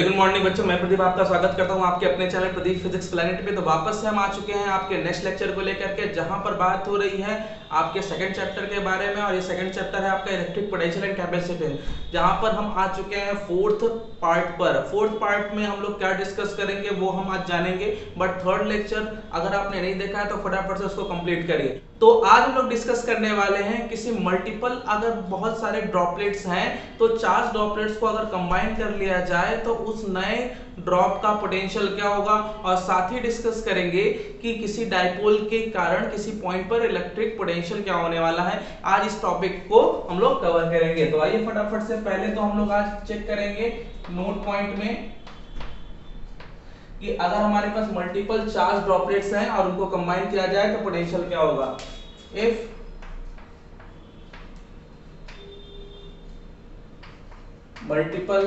Very good morning बच्चों, मैं प्रदीप आपका स्वागत करता हूं आपके अपने चैनल प्रदीप फिजिक्स प्लैनेट पे। तो वापस से हम आ चुके हैं आपके नेक्स्ट लेक्चर को लेकर के, जहां पर बात हो रही है आपके सेकंड चैप्टर के बारे में। और ये सेकंड चैप्टर है आपका इलेक्ट्रिक पोटेंशियल एंड कैपेसिटेंस, जहां पर हम आ चुके हैं फोर्थ पार्ट पर। फोर्थ पार्ट में हम लोग क्या डिस्कस करेंगे वो हम आज जानेंगे, बट थर्ड लेक्चर अगर आपने नहीं देखा है तो फटाफट से उसको कंप्लीट करिए। तो आज हम लोग डिस्कस करने वाले हैं किसी मल्टीपल, अगर बहुत सारे ड्रॉपलेट्स हैं तो चार्ज ड्रॉपलेट्स को अगर कंबाइन कर लिया जाए तो उस नए ड्रॉप का पोटेंशियल क्या होगा। और साथ ही डिस्कस करेंगे कि किसी डाइपोल के कारण किसी पॉइंट पर इलेक्ट्रिक पोटेंशियल क्या होने वाला है। आज इस टॉपिक को हम लोग कवर करेंगे। तो आइए फटाफट से पहले तो हम लोग आज चेक करेंगे नोट पॉइंट में कि अगर हमारे पास मल्टीपल चार्ज ड्रॉपलेट्स हैं और उनको कंबाइन किया जाए तो पोटेंशियल क्या होगा। If multiple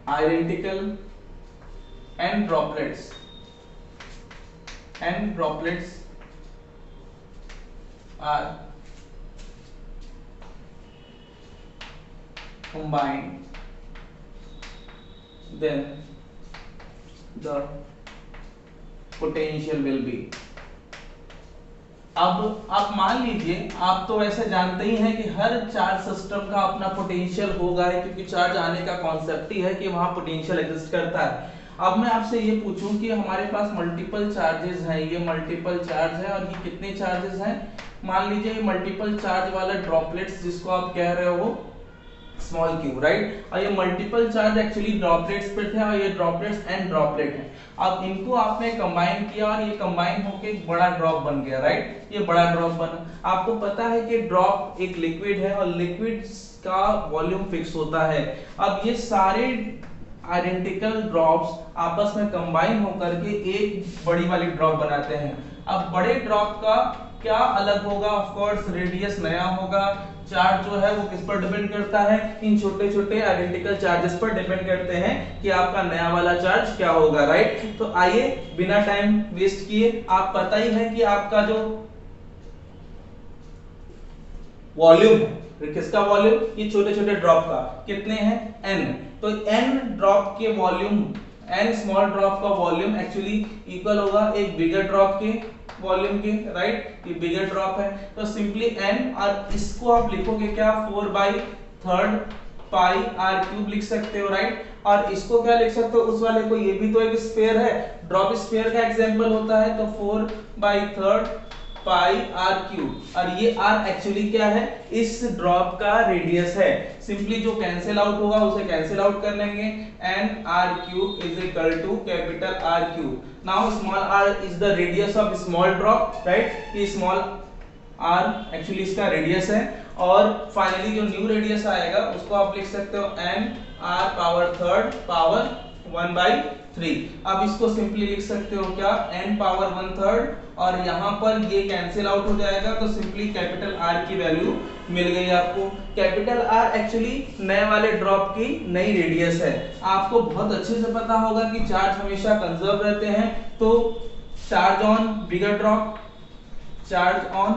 identical and droplets are combined, then the potential will be। अब आप मान लीजिए, आप तो वैसे जानते ही हैं कि हर चार्ज सिस्टम का अपना पोटेंशियल होगा, क्योंकि चार्ज आने का कॉन्सेप्ट ही है कि वहां पोटेंशियल एग्जिस्ट करता है। अब मैं आपसे ये पूछूं कि हमारे पास मल्टीपल चार्जेस हैं, ये मल्टीपल चार्ज है और ये कितने चार्जेस हैं। मान लीजिए ये मल्टीपल चार्ज वाला ड्रॉपलेट्स जिसको आप कह रहे हो स्मॉल क्यू, राइट। और ये मल्टीपल चार्ज एक्चुअली ड्रॉपलेट्स पे थे और ये ड्रॉपलेट्स एंड ड्रॉपलेट है। अब इनको आपने कंबाइन किया और ये कंबाइन होके एक बड़ा ड्रॉप बन गया, राइट। ये बड़ा ड्रॉप बना। आपको पता है कि ड्रॉप एक लिक्विड है और लिक्विड का वॉल्यूम फिक्स होता है। अब ये सारे आइडेंटिकल ड्रॉप्स आपस में कंबाइन होकर के एक बड़ी वाली ड्रॉप बनाते हैं। अब बड़े ड्रॉप का क्या अलग होगा, ऑफ कोर्स रेडियस नया होगा। चार्ज जो है वो किस पर डिपेंड करता है, इन छोटे छोटे आइडेंटिकल चार्जेस पर डिपेंड करते हैं कि आपका नया वाला चार्ज क्या होगा, राइट। तो आइए बिना टाइम वेस्ट किए, आप पता ही है कि आपका जो वॉल्यूम है, किसका वॉल्यूम, ये छोटे छोटे ड्रॉप का कितने हैं, n। तो n ड्रॉप के वॉल्यूम, n स्मॉल ड्रॉप का वॉल्यूम एक्चुअली इक्वल होगा एक बिगर ड्रॉप के वॉल्यूम के, राइट। ये बिगर ड्रॉप है तो सिंपली n, और इसको आप लिखोगे क्या 4/3 पाई r क्यूब लिख सकते हो, राइट। और इसको क्या लिख सकते हो उस वाले को, ये भी तो एक स्फीयर है, ड्रॉप स्फीयर का एग्जांपल होता है। तो 4/3 पाई r क्यूब, और ये r एक्चुअली क्या है, इस ड्रॉप का रेडियस है। सिंपली जो कैंसिल आउट होगा उसे कैंसिल आउट कर लेंगे। n r cube is equal to capital R cube. Now small r is the radius of small drop, right. ये स्मॉल r एक्चुअली इसका रेडियस है। और फाइनली जो न्यू रेडियस आएगा उसको आप लिख सकते हो n r power third power 1/3। अब इसको सिंपली लिख सकते हो क्या, n पावर 1/3, और यहाँ पर ये कैंसिल आउट हो जाएगा तो सिंपली कैपिटल R की वैल्यू मिल गई आपको। कैपिटल R एक्चुअली नए वाले ड्रॉप की नई रेडियस है। आपको बहुत अच्छे से पता होगा कि चार्ज हमेशा कंजर्व रहते हैं। तो charge on bigger drop, charge on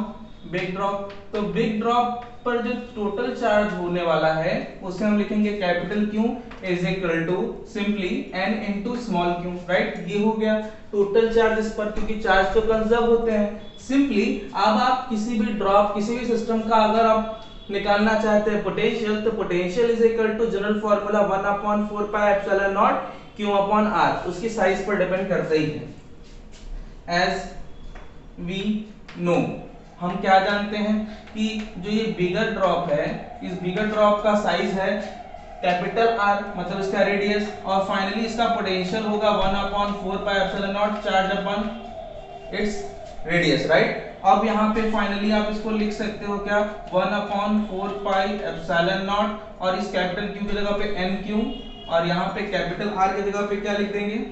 big drop, तो बिग ड्रॉप पर जो टोटल चार्ज होने वाला है उसे हम लिखेंगे capital Q is equal to simply n into small q, right. ये हो गया टोटल चार्ज इस पर, क्योंकि चार्ज तो कंजर्व होते हैं। सिंपली अब आप किसी भी ड्रॉप, किसी भी सिस्टम का अगर आप निकालना चाहते हैं पोटेंशियल, तो potential is equal to general formula 1/4 pi epsilon naught q upon r, उसकी साइज पर डिपेंड करता ही है। एज वी नो, हम क्या जानते हैं कि जो ये बिगर ड्रॉप है, इस बिगर ड्रॉप का साइज है कैपिटल R, मतलब इसका रेडियस, और फाइनली इसका पोटेंशियल होगा 1/4 pi epsilon not charge upon its radius, right. अब यहाँ पे फाइनली आप इसको लिख सकते हो क्या 1/4 पाई एप्सिलॉन नॉट, और इस कैपिटल Q की जगह पे NQ, और यहाँ पे कैपिटल R की जगह पे क्या लिख देंगे,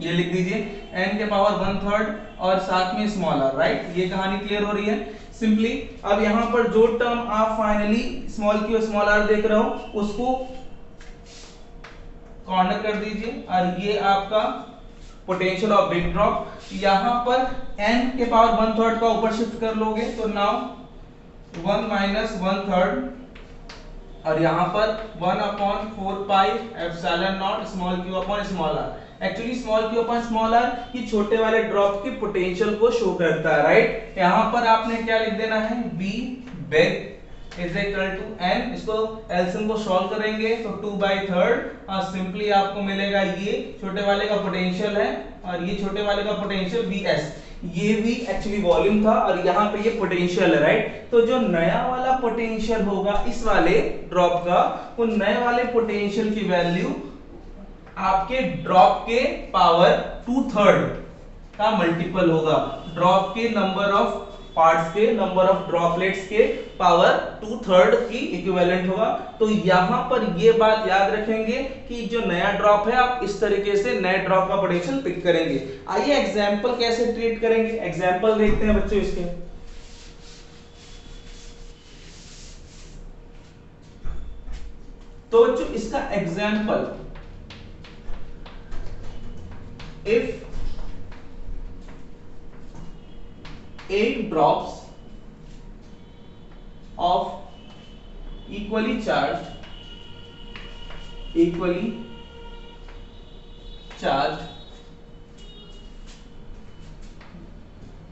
ये लिख दीजिए n के पावर 1/3 और साथ में स्मॉल r, राइट। ये कहानी क्लियर हो रही है सिंपली। अब यहाँ पर जो टर्म आप finally small q small r देख रहे हो उसको कॉर्नर कर दीजिए, और ये आपका पोटेंशियल ऑफ बिग ड्रॉप। यहाँ पर n के पावर 1/3 का ऊपर शिफ्ट कर लोगे तो नाउ 1 - 1/3 और यहाँ पर 1/4πε0 small q upon small r। Actually small q upon small r ये छोटे वाले ड्रॉप की पोटेंशियल को शो करता है, राइट। यहाँ पर आपने क्या लिख देना है, v big is equal to n, इसको एलसीएम को सॉल्व करेंगे तो 2/3 और सिंपली आपको मिलेगा ये छोटे वाले का पोटेंशियल है और ये छोटे वाले का पोटेंशियल vs, ये भी एक्चुअली वॉल्यूम था और यहाँ पे ये पोटेंशियल है, राइट। तो जो नया वाला पोटेंशियल होगा इस वाले ड्रॉप का, वो नए वाले पोटेंशियल की वैल्यू आपके ड्रॉप के पावर 2/3 का मल्टीपल होगा, ड्रॉप के नंबर ऑफ पार्ट्स के नंबर ऑफ ड्रॉपलेट्स के पावर 2/3 की इक्विवेलेंट होगा। तो यहां पर ये बात याद रखेंगे कि जो नया ड्रॉप है आप इस तरीके से नए ड्रॉप का पोटेंशियल पिक करेंगे। आइए एग्जांपल कैसे ट्रीट करेंगे, एग्जांपल देखते हैं बच्चों इसके। तो बच्चों इसका example, if 8 drops of equally charged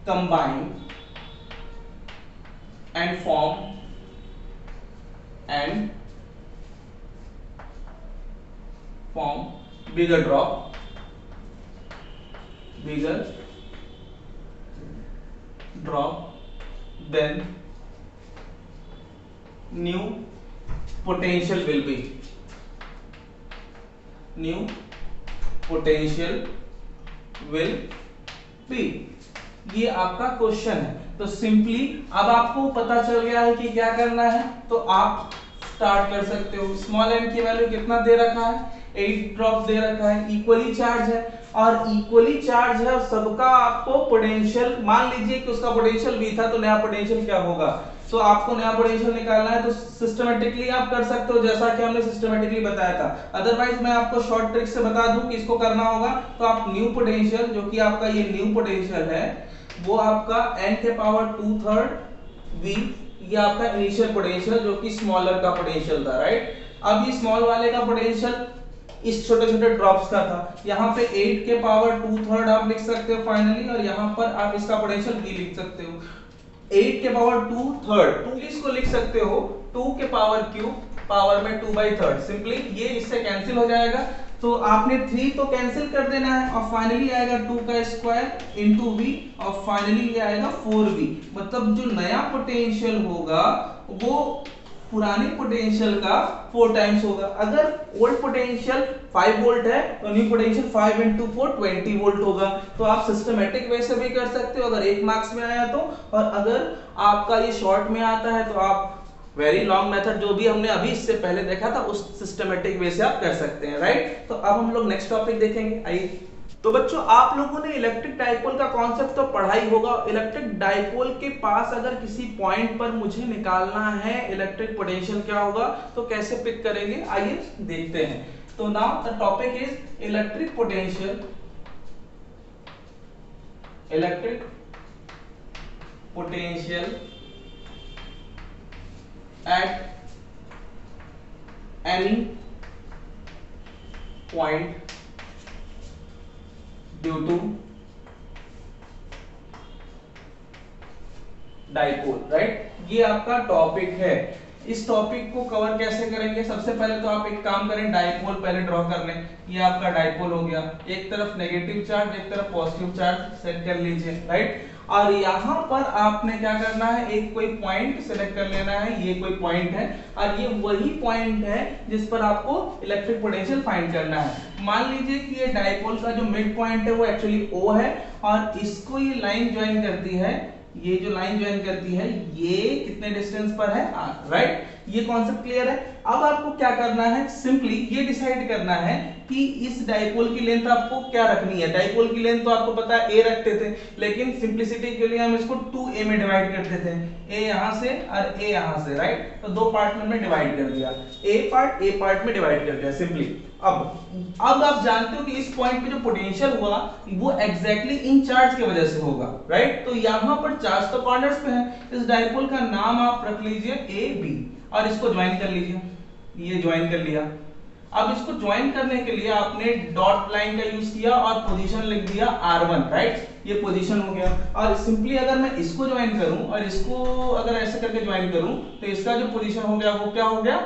combine and form bigger drop, then new potential will be, ये आपका क्वेश्चन है। तो सिंपली अब आपको पता चल गया है कि क्या करना है, तो आप स्टार्ट कर सकते हो। स्मॉल n की वैल्यू कितना दे रखा है, 8 ड्रॉप दे रखा है, इक्वली चार्ज है और इक्वली चार्ज है, सबका आपको पोटेंशियल, मान लीजिए कि उसका पोटेंशियल v था तो नया पोटेंशियल क्या होगा, तो आपको नया पोटेंशियल निकालना है। तो सिस्टमेटिकली आप कर सकते हो जैसा कि हमने सिस्टमेटिकली बताया था, अदरवाइज मैं आपको शॉर्ट ट्रिक से बता दूं कि इसको करना होगा। तो आप न्यू पोटेंशियल, जो कि आपका ये न्यू पोटेंशियल है, वो आपका n के पावर 2/3 v, ये आपका इनिशियल पोटेंशियल जो कि स्मॉलर का पोटेंशियल था, राइट। अब ये स्मॉल वाले का पोटेंशियल इस छोटे छोटे ड्रॉप्स का था, यहाँ पे 8 के पावर 2/3 आप लिख सकते हो फाइनली, और यहाँ पर आप इसका पोटेंशियल v लिख सकते हो। 8 के पावर 2/3 2 इसको लिख सकते हो 2 के पावर क्यूब पावर में 2/3, सिंपली ये इससे कैंसिल हो जाएगा। तो आपने 3 तो कैंसिल कर देना है और फाइनली आएगा 2 का स्क्वायर इंटू v और फाइनली ये आएगा 4v। मतलब जो नया पोटेंशियल होगा वो पुराने पोटेंशियल का 4 टाइम्स होगा। अगर ओल्ड पोटेंशियल 5 वोल्ट है तो न्यू पोटेंशियल 5 into 4 20 वोल्ट होगा। तो आप सिस्टमेटिक वे से भी कर सकते हो अगर 1 मार्क्स में आया तो, और अगर आपका ये शॉर्ट में आता है तो आप वेरी लॉन्ग मेथड जो भी हमने अभी इससे पहले देखा था उस सिस्टमेटिक वे से आप कर सकते हैं, राइट। तो अब हम लोग नेक्स्ट टॉपिक देखेंगे। आइए, तो बच्चों आप लोगों ने इलेक्ट्रिक डाइपोल का कॉन्सेप्ट तो पढ़ा ही होगा। इलेक्ट्रिक डाइपोल के पास अगर किसी पॉइंट पर मुझे निकालना है इलेक्ट्रिक पोटेंशियल क्या होगा तो कैसे पिक करेंगे, आइए देखते हैं। तो now the topic is electric potential at any point due to dipole, right. ये आपका टॉपिक है। इस टॉपिक को कवर कैसे करेंगे, सबसे पहले तो आप एक काम करें, डाइपोल पहले ड्रॉ कर लें। ये आपका डाइपोल हो गया, एक तरफ नेगेटिव चार्ज एक तरफ पॉजिटिव चार्ज सेट कर लीजिए, राइट। और यहाँ पर आपने क्या करना है, एक कोई पॉइंट सेलेक्ट कर लेना है, ये कोई पॉइंट है और ये वही पॉइंट है जिस पर आपको इलेक्ट्रिक पोटेंशियल फाइंड करना है। मान लीजिए कि ये डाइपोल का जो मिड पॉइंट है वो एक्चुअली O है और इसको ये लाइन ज्वाइन करती है, ये जो लाइन ज्वाइन करती है ये कितने डिस्टेंस पर है R, राइट। ये कॉन्सेप्ट क्लियर है। अब आपको क्या करना है, सिंपली ये डिसाइड करना है कि इस डाइपोल की लेंथ आपको क्या रखनी है। डाइपोल की लेंथ तो आपको पता है a रखते थे, लेकिन सिंपलिसिटी के लिए हम इसको 2a में डिवाइड करते थे, a यहां से और a यहां से, राइट। तो दो पार्ट में हमने डिवाइड कर दिया, a पार्ट में डिवाइड कर दिया सिंपली। अब आप जानते हो कि इस पॉइंट पे जो पोटेंशियल हुआ वो एग्जैक्टली इन चार्ज की वजह से होगा, राइट। तो यहां पर चार्ज तो कॉर्नर्स पे है, इस डाइपोल का नाम आप रख लीजिए a b और इसको ज्वाइन कर लीजिए। ये ज्वाइन कर लिया। अब इसको ज्वाइन करने के लिए आपने डॉट लाइन का यूज किया और पोजीशन लिख दिया R1, राइट, ये पोजीशन हो गया। और सिंपली अगर मैं इसको ज्वाइन करूं और इसको अगर ऐसे करके ज्वाइन करूं तो इसका जो पोजीशन हो गया वो क्या हो गया,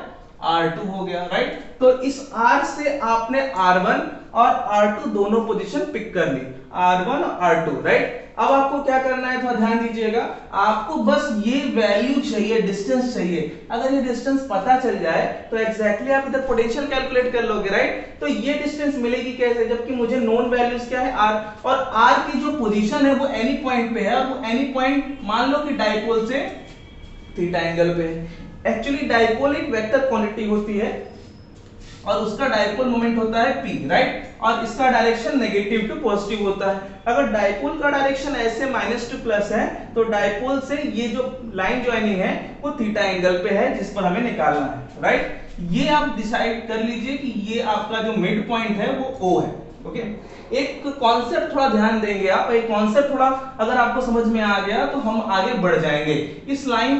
R2 हो गया, राइट। तो इस R से आपने R1 और R2 दोनों पोजीशन पिक कर ली, R1 और R2, राइट। अब आपको क्या करना है, थोड़ा ध्यान दीजिएगा, आपको बस ये वैल्यू चाहिए, डिस्टेंस चाहिए। अगर ये डिस्टेंस पता चल जाए तो एग्जैक्टली आप इधर पोटेंशियल कैलकुलेट कर लोगे, राइट। तो ये डिस्टेंस मिलेगी कैसे, जबकि मुझे नोन वैल्यूज क्या है, R, और R की जो पोजीशन है वो एनी पॉइंट पे है, और वो एनी पॉइंट मान लो कि डाइपोल से थीटा एंगल पे है। एक्चुअली डाइपोल एक वेक्टर क्वांटिटी होती है और उसका डाइपोल मोमेंट होता है p, राइट, और इसका डायरेक्शन नेगेटिव टू पॉजिटिव होता है। अगर डाइपोल का डायरेक्शन ऐसे माइनस टू प्लस है तो डाइपोल से ये जो लाइन ज्वाइनिंग है वो थीटा एंगल पे है जिस पर हमें निकालना है, राइट। ये आप डिसाइड कर लीजिए कि ये आपका जो मिड पॉइंट है वो O है, ओके। एक कॉन्सेप्ट थोड़ा ध्यान देंगे आप, एक कॉन्सेप्ट थोड़ा अगर आपको समझ में आ गया तो हम आगे बढ़ जाएंगे। इस लाइन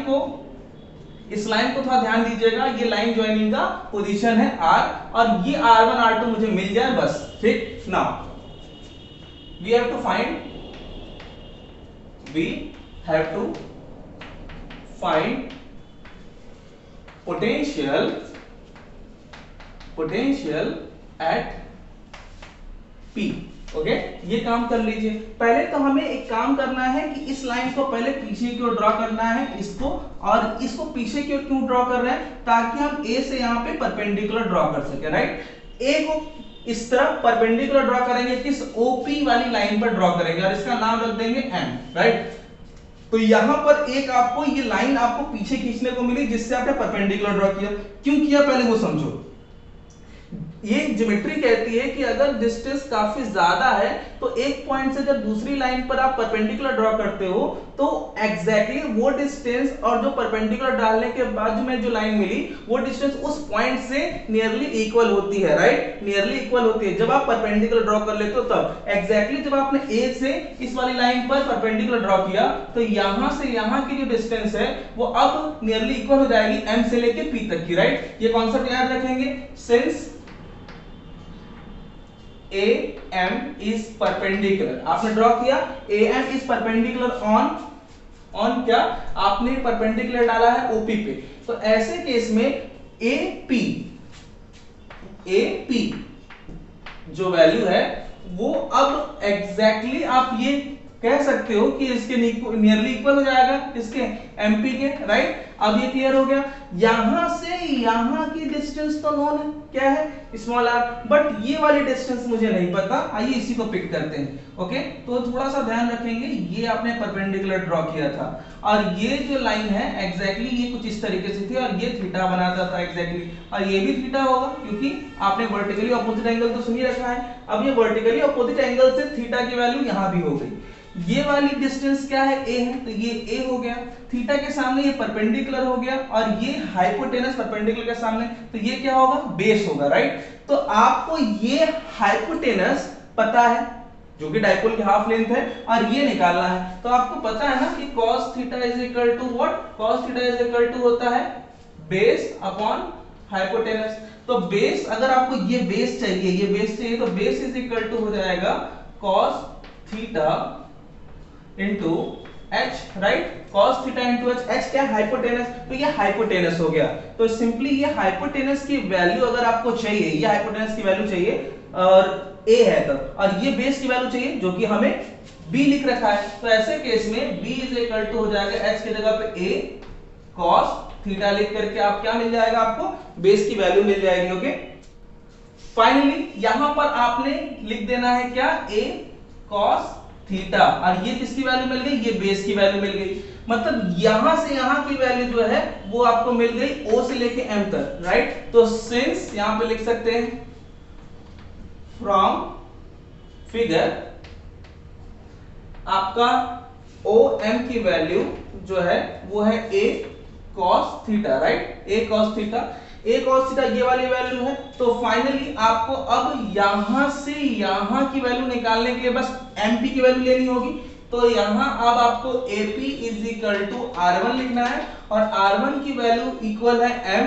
को थोड़ा ध्यान दीजिएगा, ये लाइन ज्वाइनिंग का पोजीशन है R, और ये R1 R2 मुझे मिल जाए बस, ठीक। Now we have to find potential at P, okay. ये काम कर लीजिए। पहले तो हमें एक काम करना है कि इस लाइन को पहले पीछे की ओर ड्रॉ करना है, इसको, और इसको पीछे की ओर क्यों ड्रॉ कर रहे हैं, ताकि हम A से यहाँ पे परपेंडिकुलर ड्रॉ कर सके, राइट। A को इस तरह परपेंडिकुलर ड्रॉ करेंगे, किस OP वाली लाइन पर ड्रॉ करेंगे, और इसका नाम रख देंगे M, राइट। तो यहां पर एक आपको ये लाइन आपको पीछे खींचने को मिली जिससे आपने परपेंडिकुलर ड्रॉ किया। क्यों किया पहले वो समझो। ये ज्योमेट्री कहती है कि अगर डिस्टेंस काफी ज्यादा है तो एक पॉइंट से जब दूसरी लाइन पर आप परपेंडिकुलर ड्रॉ करते हो तो एग्जैक्टली वो डिस्टेंस और जो परपेंडिकुलर डालने के बाद में जो लाइन मिली वो डिस्टेंस उस पॉइंट से नियरली इक्वल होती है, राइट, नियरली इक्वल होती है। जब आप परपेंडिकुलर ड्रॉ कर लेते हो तब एग्जैक्टली जब आपने A से इस वाली लाइन पर परपेंडिकुलर ड्रॉ किया तो यहां से यहां की जो डिस्टेंस है वो अब नियरली इक्वल हो जाएगी M से लेके P तक की, राइट। ये कॉन्सेप्ट याद रखेंगे। सिंस AM is perpendicular, आपने ड्रॉ किया AM is perpendicular on क्या, आपने परपेंडिकुलर डाला है OP पे, तो ऐसे केस में AP जो वैल्यू है वो अब एग्जैक्टली आप ये कह सकते हो कि इसके नियरली इक्वल हो जाएगा इसके MP के, राइट। अब ये क्लियर हो गया। यहां से यहां की डिस्टेंस तो नोन है, क्या है, स्मॉल r, बट ये वाली डिस्टेंस मुझे नहीं पता, आइए इसी को पिक करते हैं, ओके। तो थोड़ा सा ध्यान रखेंगे, ये आपने परपेंडिकुलर ड्रॉ किया था और ये जो लाइन है एग्जैक्टली ये कुछ इस तरीके से थी और ये थीटा बनाता था एग्जैक्टली, और ये भी थीटा होगा क्योंकि आपने वर्टिकली ऑपोजिट एंगल तो सुन ही रखा है। अब ये वर्टिकली ऑपोजिट एंगल से थीटा की वैल्यू यहां भी हो गई। ये वाली डिस्टेंस क्या है, A है, तो ये A हो गया, थीटा के सामने ये परपेंडिकुलर हो गया, और ये हाइपोटेनस परपेंडिकुलर के सामने, तो ये क्या होगा, बेस होगा, राइट। तो आपको ये हाइपोटेनस पता है जो कि डाइपोल की हाफ लेंथ है और ये निकालना है। तो आपको पता है ना कि cos theta is equal to what, cos theta is equal to होता है बेस अपॉन हाइपोटेनस। तो बेस, अगर आपको ये बेस चाहिए, ये बेस चाहिए, तो बेस इज इक्वल टू हो जाएगा cos theta into h, right, cos theta into h क्या, हाइपोटेनस, तो ये हाइपोटेनस हो गया। तो सिंपली ये हाइपोटेनस की वैल्यू अगर आपको चाहिए, ये हाइपोटेनस की वैल्यू चाहिए और A है तब, और ये बेस की वैल्यू चाहिए जो कि हमें B लिख रखा है, तो ऐसे केस में B इज इक्वल टू हो जाएगा h की जगह पे A cos थीटा लिख करके आप क्या मिल जाएगा, आपको बेस की वैल्यू मिल जाएगी, ओके। फाइनली यहां पर आपने लिख देना है क्या, A cos थीटा, और ये किसकी वैल्यू मिल गई, ये बेस की वैल्यू मिल गई। मतलब यहां से यहां की वैल्यू जो है वो आपको मिल गई O से लेके M तक, राइट। तो सिंस यहां पे लिख सकते हैं फ्रॉम फिगर आपका OM की वैल्यू जो है वो है A cos theta, right, A cos theta, A cos theta ये वाली वैल्यू है। तो फाइनली आपको अब यहां से यहां की वैल्यू निकालने के लिए बस MP की वैल्यू लेनी होगी। तो यहां अब आपको AP is equal to R1 लिखना है और R1 की वैल्यू इक्वल है M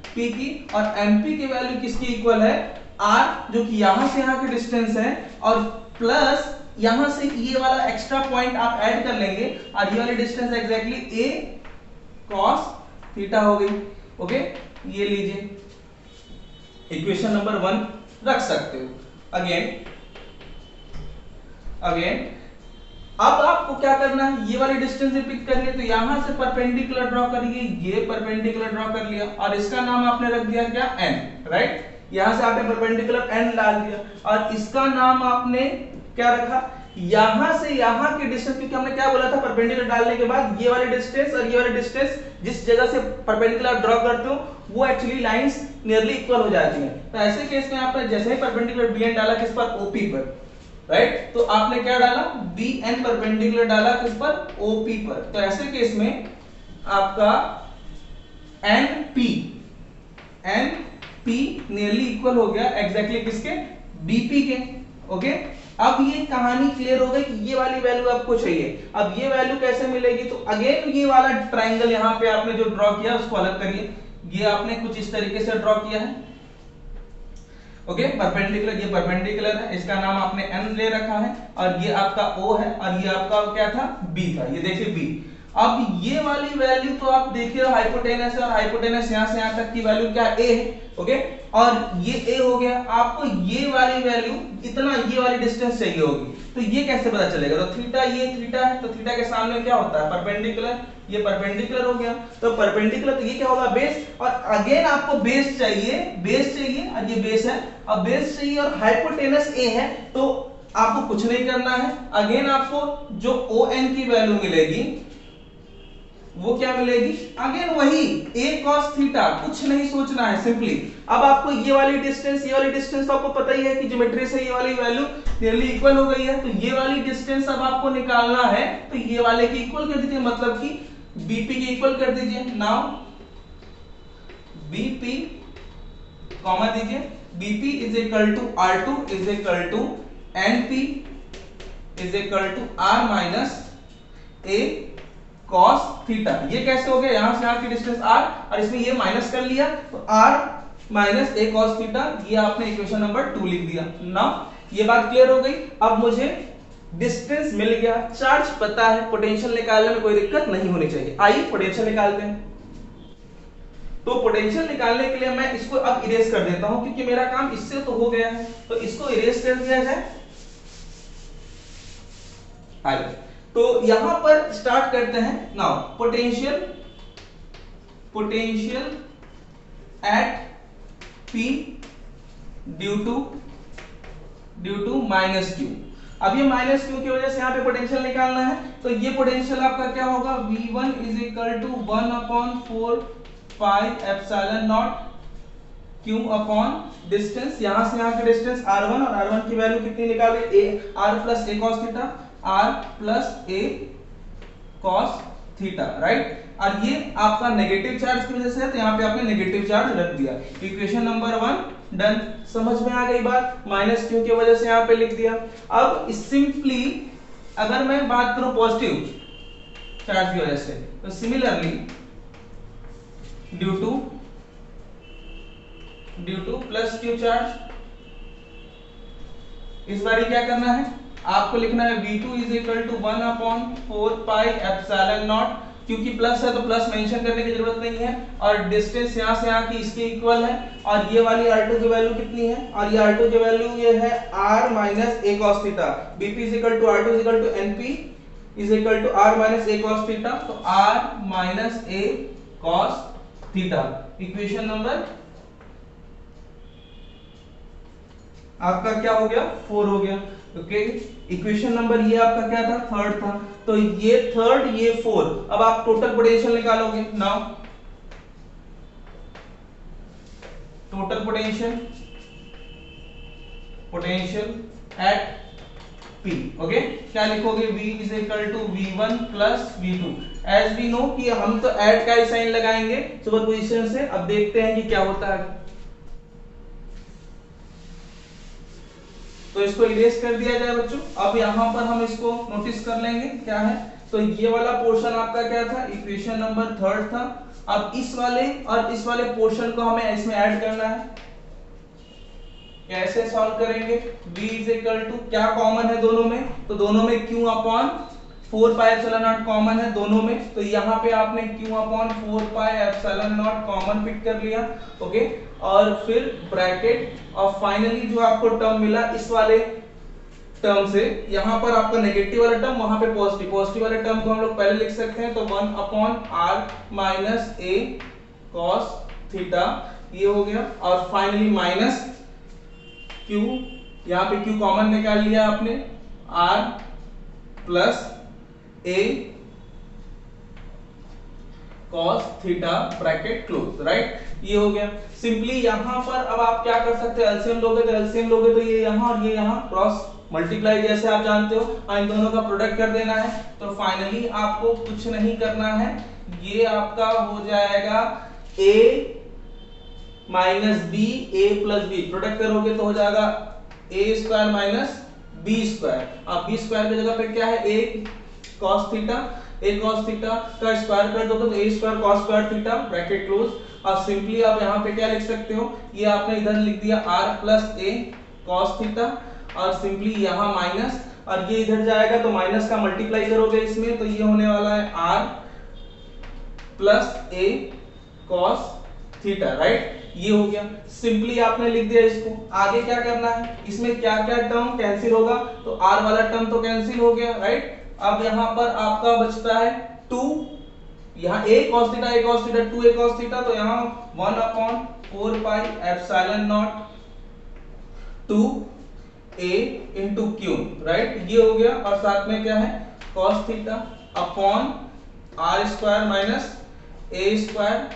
P की, और MP की वैल्यू किसकी इक्वल है, R, जो कि यहां से यहां की डिस्टेंस है, और प्लस यहां से ये वाला एक्स्ट्रा पॉइंट आप ऐड कर लेंगे, और ये वाली distance exactly A cos theta हो गई। ओके, ये लीजिए इक्वेशन नंबर 1 रख सकते हो। अगेन अब आपको क्या करना है, ये वाली डिस्टेंस पिक करनी है, तो यहां से परपेंडिकुलर ड्रॉ करिए, ये परपेंडिकुलर ड्रॉ कर लिया, और इसका नाम आपने रख दिया क्या, n, राइट। यहां से आपने परपेंडिकुलर n डाल दिया, और इसका नाम आपने क्या रखा, यहां से यहां की डिस्टेंस, क्योंकि हमने क्या बोला था, परपेंडिकुलर डालने के बाद ये वाली डिस्टेंस और ये वाली डिस्टेंस जिस जगह से परपेंडिकुलर ड्रॉ करते हो वो एक्चुअली लाइंस नियरली इक्वल हो जाती हैं। तो ऐसे केस में आपने जैसे ही परपेंडिकुलर bn डाला किस पर, OP पर, राइट, तो आपने क्या डाला, bn परपेंडिकुलर डाला किस पर, OP पर। तो ऐसे केस में आपका np नियरली इक्वल हो गया एग्जैक्टली किसके, bp के। ओके, अब ये कहानी क्लियर हो गई कि ये वाली वैल्यू आपको चाहिए। अब ये वैल्यू कैसे मिलेगी, तो अगेन ये वाला ट्रायंगल यहां पे आपने जो ड्रॉ किया उसको अलग करिए। ये आपने कुछ इस तरीके से ड्रॉ किया है, ओके, परपेंडिकुलर, ये परपेंडिकुलर है, इसका नाम आपने n ले रखा है, और ये आपका O है, और ये आपका क्या था, B था, ये देखिए B। अब ये वाली वैल्यू तो आप देखिए हाइपोटेनस है, और हाइपोटेनस यहां से यहां तक की वैल्यू क्या A है, ओके, और ये A हो गया। आपको ये वाली वैल्यू इतना, ये वाली डिस्टेंस चाहिए होगी, तो ये कैसे पता चलेगा, तो थीटा, ये थीटा है, तो थीटा के सामने क्या होता है, परपेंडिकुलर, ये परपेंडिकुलर हो गया, तो परपेंडिकुलर, तो ये क्या होगा, बेस, और अगेन आपको बेस चाहिए, और ये बेस है, अब बेस चाहिए और हाइपोटेनस A है, तो आपको कुछ नहीं करना है। अगेन आपको जो ON की वैल्यू मिलेगी वो क्या मिलेगी, अगेन वही a cos थीटा, कुछ नहीं सोचना है सिंपली। अब आपको ये वाली डिस्टेंस, ये वाली डिस्टेंस तो आपको पता ही है कि ज्योमेट्री से ये वाली वैल्यू नियरली इक्वल हो गई है, तो ये वाली डिस्टेंस अब आपको निकालना है, तो ये वाले की इक्वल कर दीजिए, मतलब कि BP के इक्वल कर दीजिए। नाउ BP कॉमा दीजिए, BP is equal to R2 is equal to NP is equal to R minus A cos theta. ये कैसे हो गया, यहां से यहां की डिस्टेंस r, और इसमें ये माइनस कर लिया, तो r minus a cos theta, ये आपने इक्वेशन नंबर 2 लिख दिया। नाउ ये बात क्लियर हो गई। अब मुझे डिस्टेंस मिल गया, चार्ज पता है, पोटेंशियल निकालने में कोई दिक्कत नहीं होनी चाहिए। आइए पोटेंशियल निकालते हैं। तो पोटेंशियल निकालने के लिए मैं इसको अब इरेज कर देता हूं, क्योंकि मेरा काम इससे तो हो गया है, तो इसको इरेज कर दिया जाए। आइए, तो यहां पर स्टार्ट करते हैं। Now potential at P due to minus Q। अब ये माइनस Q की वजह से यहां पे पोटेंशियल निकालना है, तो ये पोटेंशियल आपका क्या होगा, V1 is equal to 1/4 pi epsilon naught Q upon distance, यहां से यहां की डिस्टेंस R1, और R1 की वैल्यू कितनी निकाले, R plus A cos theta, R plus A cos theta, right. और ये आपका नेगेटिव चार्ज की वजह से है, तो यहाँ पे आपने नेगेटिव चार्ज रख दिया। इक्वेशन नंबर 1 डन, समझ में आ गई बात, माइनस Q की वजह से यहाँ पे लिख दिया। अब सिंपली अगर मैं बात करूं पॉजिटिव चार्ज की वजह से, तो similarly due to plus Q charge, इस बार क्या करना है, आपको लिखना है V2 is equal to 1/4 pi epsilon naught, क्योंकि प्लस है तो प्लस मेंशन करने की जरूरत नहीं है, और डिस्टेंस यहां से यहां की इसके इक्वल है, और ये वाली R2 की वैल्यू कितनी है, और ये R2 की वैल्यू ये है R minus A cos theta. BP is equal to R2 is equal to NP is equal to R minus A cos theta, तो R minus A cos theta. Equation number आपका क्या हो गया, 4 हो गया। ओके, इक्वेशन नंबर ये आपका क्या था, थर्ड था, तो ये थर्ड, ये 4। अब आप टोटल पोटेंशियल निकालोगे। Now total potential at P, okay, क्या लिखोगे, V is equal to V1 plus V2। As we know कि हम तो ऐड का ही साइन लगाएंगे सुपरपोजिशन से। अब देखते हैं कि क्या होता है। तो इसको इरेज कर दिया जाए बच्चों। अब यहां पर हम इसको नोटिस कर लेंगे क्या है, तो ये वाला पोर्शन आपका क्या था, इक्वेशन नंबर 3 था, अब इस वाले और इस वाले पोर्शन को हमें इसमें ऐड करना है। कैसे सॉल्व करेंगे? v इज इक्वल टू, क्या कॉमन है दोनों में? तो दोनों में q upon 4 pi epsilon naught common है दोनों में, तो यहाँ पे आपने q upon 4 pi epsilon naught common pick कर लिया। ओके, और फिर ब्रैकेट और फाइनली जो आपको टर्म मिला इस वाले टर्म से, यहाँ पर आपका नेगेटिव वाला टर्म, वहां पे पॉजिटिव, पॉजिटिव वाले टर्म को हम लोग पहले लिख सकते हैं, तो 1 upon r minus a cos theta, ये हो गया। और फाइनली माइनस q, यहाँ पे q कॉमन निकाल लिया आपने, r plus a cos theta bracket close, right, ये हो गया। सिंपली यहाँ पर अब आप क्या कर सकते हैं, एलसीएम लोगे तो ये यहाँ और ये यहाँ क्रॉस मल्टीप्लाई जैसे आप जानते हो, और इन दोनों का प्रोडक्ट कर देना है। तो फाइनली आपको कुछ नहीं करना है, ये आपका हो जाएगा a minus B, A plus B, product करोगे तो हो जाएगा A square minus B square. अब बी स्क्वायर की जगह पे क्या है, A cos theta, A cos theta का स्क्वायर कर दोगे तो A square cos square theta bracket close. और सिंपली आप यहाँ पे क्या लिख सकते हो, ये आपने इधर लिख दिया r प्लस ए cos थीटा, और सिंपली यहाँ माइनस, और ये इधर जाएगा तो माइनस का मल्टीप्लाई करोगे इसमें, तो ये होने वाला है r प्लस ए cos थीटा, राइट, ये हो गया। सिंपली आपने लिख दिया इसको। आगे क्या करना है, इसमें क्या क्या टर्म कैंसिल होगा, तो r वाला टर्म तो कैंसिल हो गया, राइट। अब यहाँ पर आपका बचता है 2, यहाँ a cos theta, 2a cos theta, तो यहाँ 1 upon 4 pi epsilon not 2a into Q, right, ये हो गया। और साथ में क्या है, cos theta upon r square minus a square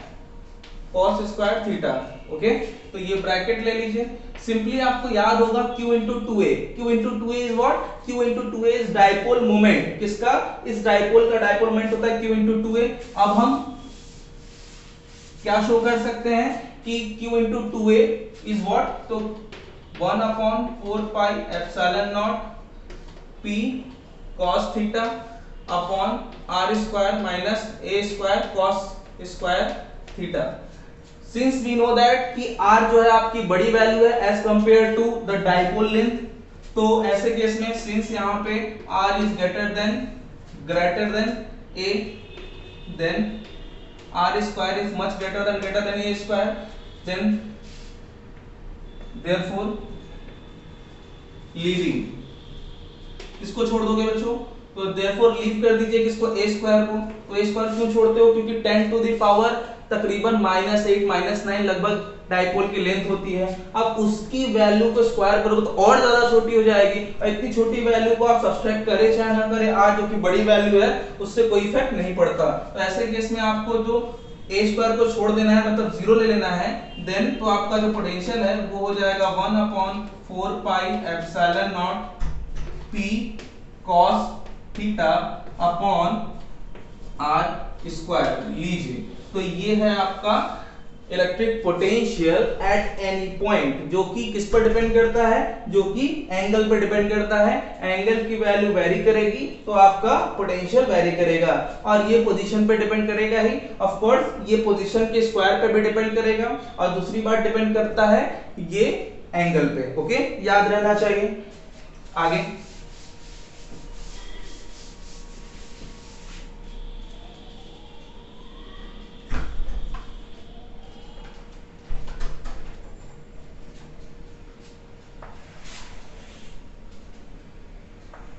cos square theta. Okay, तो ये ब्रैकेट ले लीजिए। सिंपली आपको याद होगा q into 2a, q into 2a is what, q into 2a is dipole moment, किसका, इस डाइपोल का डाइपोल मोमेंट होता है q इंटू 2a। अब हम क्या शो कर सकते हैं कि q into 2a is what, तो 1 upon 4 pi epsilon naught p cos theta upon r square minus a square cos square theta. Since we know that कि r जो है आपकी बड़ी वैल्यू है as compare to the dipole length, तो ऐसे केस में सिंस यहाँ पे r is greater than a, then r square is much greater than a square, then therefore leaving, इसको छोड़ दोगे बच्चों, तो देयरफॉर लीव कर दीजिए किसको, a स्क्वायर को। तो a स्क्वायर क्यों छोड़ते हो, क्योंकि 10 टू द पावर तकरीबन -8 -9 लगभग डाइपोल की लेंथ होती है। अब उसकी वैल्यू को स्क्वायर करोगे तो और ज्यादा छोटी हो जाएगी, और इतनी छोटी वैल्यू को आप सब्सट्रैक्ट करें चाहे ना करें, आज जो कि बड़ी वैल्यू है उससे कोई इफेक्ट नहीं पड़ता। तो ऐसे केस में आपको जो a स्क्वायर को छोड़ देना है, मतलब जीरो ले लेना है, देन तो आपका जो पोटेंशियल है वो हो जाएगा 1 upon 4 pi epsilon naught p cos theta upon r square लीजिए। तो ये है आपका electric potential at any point, जो कि किस पर डिपेंड करता है, जो कि एंगल पर डिपेंड करता है। एंगल की वैल्यू वेरी करेगी तो आपका पोटेंशियल वेरी करेगा, और ये पोजीशन पे डिपेंड करेगा ही, ऑफ कोर्स ये पोजीशन के स्क्वायर पे भी डिपेंड करेगा, और दूसरी बात डिपेंड करता है ये एंगल पे। ओके, याद रहना चाहिए। आगे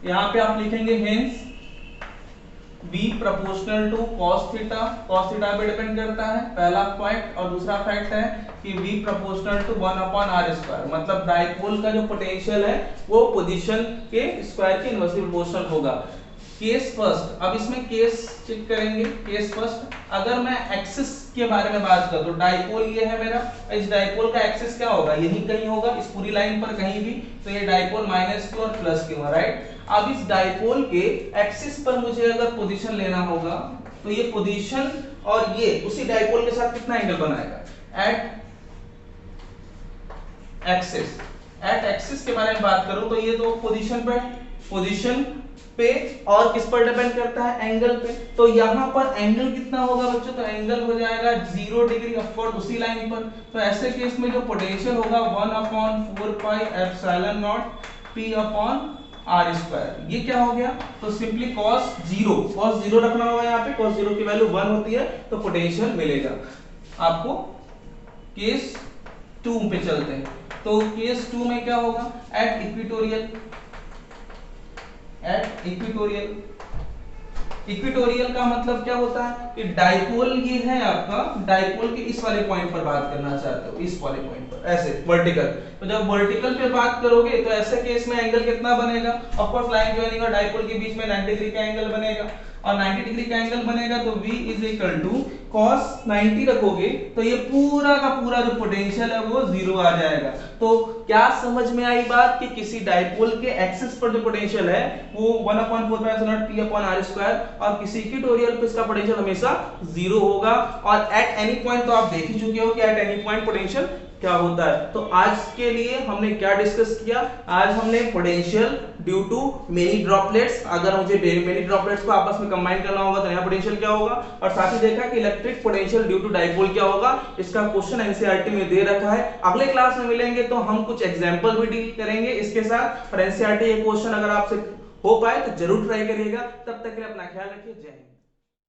यहाँ पे आप लिखेंगे hence v proportional to cos theta पे डिपेंड करता है, पहला फैक्ट। और दूसरा फैक्ट है कि v proportional to 1 upon r square, मतलब डाइपोल का जो पोटेंशियल है वो पोजीशन के स्क्वायर के इनवर्सली प्रोपोर्शनल होगा। केस फर्स्ट, अब इसमें केस चेक करेंगे। केस फर्स्ट, अगर मैं एक्सिस के बारे में बात करूं तो डाइपोल ये है मेरा, इस डाइपोल का एक्सिस क्या होगा, यही कहीं होगा, इस पूरी लाइन पर कहीं भी, तो ये डाइपोल -q और +q है, राइट। अब इस डाइपोल के एक्सिस पर मुझे अगर पोजीशन लेना होगा तो ये पोजीशन और ये उसी डाइपोल के साथ कितना एंगल बनाएगा, एट एक्सिस, एट एक्सिस के बारे में बात करूं तो ये तो पोजीशन पे और किस पर डिपेंड करता है, एंगल पे। तो यहाँ पर एंगल कितना होगा बच्चों, तो एंगल हो जाएगा 0 डिग्री अपवर्ड उसी लाइन पर। तो ऐसे केस में जो पोटेंशियल होगा 1/4 pi epsilon naught p upon r square, ये क्या हो गया, तो सिंपली cos 0 रखना होगा यहाँ पे, cos 0 की वैल्यू 1 होती है तो पोटेंशियल मिलेगा आपको। केस 2 पे चलते हैं, तो केस 2 में क्या होगा, एट इक्वेटोरियल का मतलब क्या होता है कि डाइपोल ये है आपका, डाइपोल के इस वाले पॉइंट पर बात करना चाहते हो, इस वाले पॉइंट पर ऐसे वर्टिकल। तो जब वर्टिकल पे बात करोगे तो ऐसे केस में एंगल कितना बनेगा, ऑफ कोर्स लाइन ज्वाइनिंग और डाइपोल के बीच में 90 डिग्री का एंगल बनेगा, और 90 डिग्री का एंगल बनेगा तो V is equal to cos 90 रखोगे तो ये पूरा का पूरा जो पोटेंशियल है वो 0 आ जाएगा। तो क्या समझ में आई बात कि किसी डाइपोल के एक्सिस पर जो पोटेंशियल है वो 1/4 p अपॉन r स्क्वायर, और किसी इक्वेटोरियल पे इसका पोटेंशियल हमेशा 0 होगा। और एट एनी पॉइंट तो आप देख ही चुके हो कि एट एनी पॉइंट पोटेंशियल क्या होता है। तो आज के लिए हमने क्या डिस्कस किया, आज हमने potential due to many droplets, अगर मुझे मेनी ड्रॉपलेट्स को आपस में कंबाइन करना होगा तो नया पोटेंशियल क्या होगा, और साथ ही देखा कि electric potential due to dipole क्या होगा। इसका क्वेश्चन एनसीईआरटी में दे रखा है। अगले क्लास में मिलेंगे तो हम कुछ एग्जांपल भी डील करेंगे इसके साथ, और एनसीईआरटी ये क्वेश्चन अगर आपसे हो पाए तो जरूर ट्राई करिएगा। तब तक के लिए अपना ख्याल रखिए, जय हिंद।